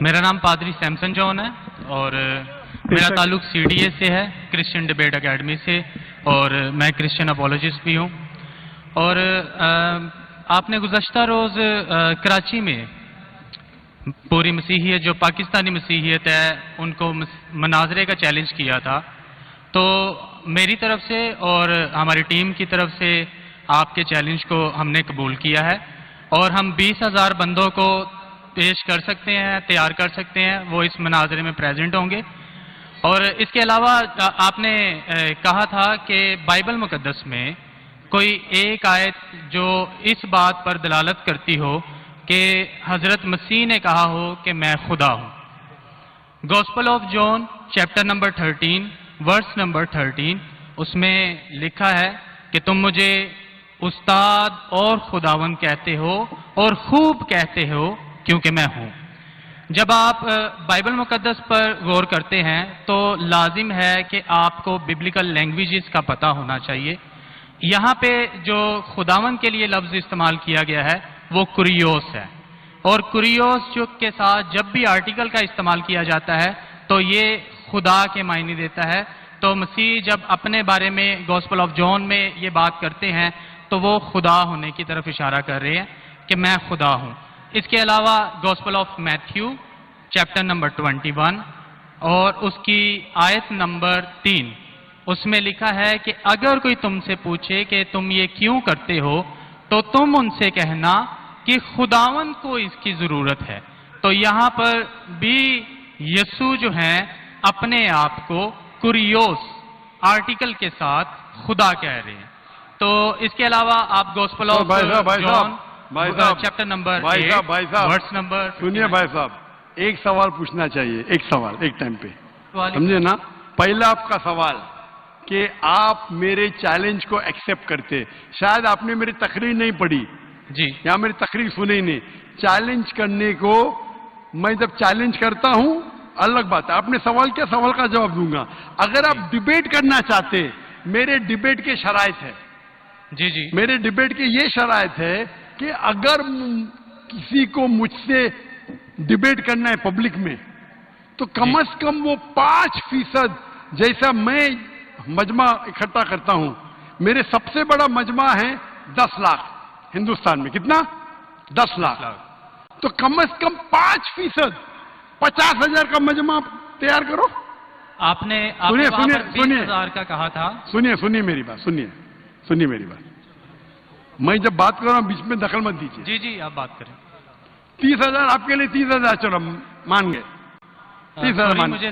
मेरा नाम पादरी सैमसन जॉन है और मेरा ताल्लुक CDA से है, क्रिश्चियन डिबेट एकेडमी से, और मैं क्रिश्चियन अपोलॉजिस्ट भी हूँ। और आपने गुज़श्ता रोज़ कराची में पूरी मसीहियत जो पाकिस्तानी मसीहियत है उनको मनाजरे का चैलेंज किया था, तो मेरी तरफ से और हमारी टीम की तरफ से आपके चैलेंज को हमने कबूल किया है और हम 20,000 बंदों को पेश कर सकते हैं, तैयार कर सकते हैं, वो इस मनाजरे में प्रेजेंट होंगे। और इसके अलावा आपने कहा था कि बाइबल मुकद्दस में कोई एक आयत जो इस बात पर दलालत करती हो कि हज़रत मसीह ने कहा हो कि मैं खुदा हूँ। Gospel of John chapter number 13 verse number 13 उसमें लिखा है कि तुम मुझे उस्ताद और खुदावन कहते हो और खूब कहते हो क्योंकि मैं हूँ। जब आप बाइबल मुकद्दस पर गौर करते हैं तो लाजिम है कि आपको बिब्लिकल लैंग्वेजेस का पता होना चाहिए। यहाँ पे जो खुदावन के लिए लफ्ज़ इस्तेमाल किया गया है वो कुरियोस है, और कुरियोस जो के साथ जब भी आर्टिकल का इस्तेमाल किया जाता है तो ये खुदा के मायने देता है। तो मसीह जब अपने बारे में गॉस्पेल ऑफ जॉन में ये बात करते हैं तो वो खुदा होने की तरफ इशारा कर रहे हैं कि मैं खुदा हूँ। इसके अलावा gospel of Matthew chapter number 21 और उसकी आयत नंबर 3 उसमें लिखा है कि अगर कोई तुमसे पूछे कि तुम ये क्यों करते हो तो तुम उनसे कहना कि खुदावन को इसकी जरूरत है। तो यहाँ पर भी यीशु जो हैं अपने आप को कुरियोस आर्टिकल के साथ खुदा कह रहे हैं। तो इसके अलावा आप gospel of John chapter number 8 verse number, सुनिए भाई साहब, एक सवाल पूछना चाहिए, एक सवाल एक टाइम पे, समझे ना। पहला आपका सवाल कि आप मेरे चैलेंज को एक्सेप्ट करते, शायद आपने मेरी तकरीर नहीं पढ़ी जी, या मेरी तकरीर सुनी नहीं। चैलेंज करने को मैं जब चैलेंज करता हूं अलग बात है, आपने सवाल किया, सवाल का जवाब दूंगा। अगर आप डिबेट करना चाहते, मेरे डिबेट के शराइत है जी जी, मेरे डिबेट के ये शराइत है कि अगर किसी को मुझसे डिबेट करना है पब्लिक में तो कम से कम वो 5% जैसा मैं मजमा इकट्ठा करता हूं। मेरे सबसे बड़ा मजमा है 10 लाख हिंदुस्तान में। कितना? 10 लाख। तो कम से कम 5%, 50,000 का मजमा तैयार करो। आपने सुनिए 20,000 का कहा था। सुनिए मेरी बात, सुनिए मेरी बात। मैं जब बात कर रहा हूं बीच में दखल मत दीजिए। जी जी, आप बात करें। 30,000 आपके लिए 30,000, चलो मान गए, 30,000 मान गए।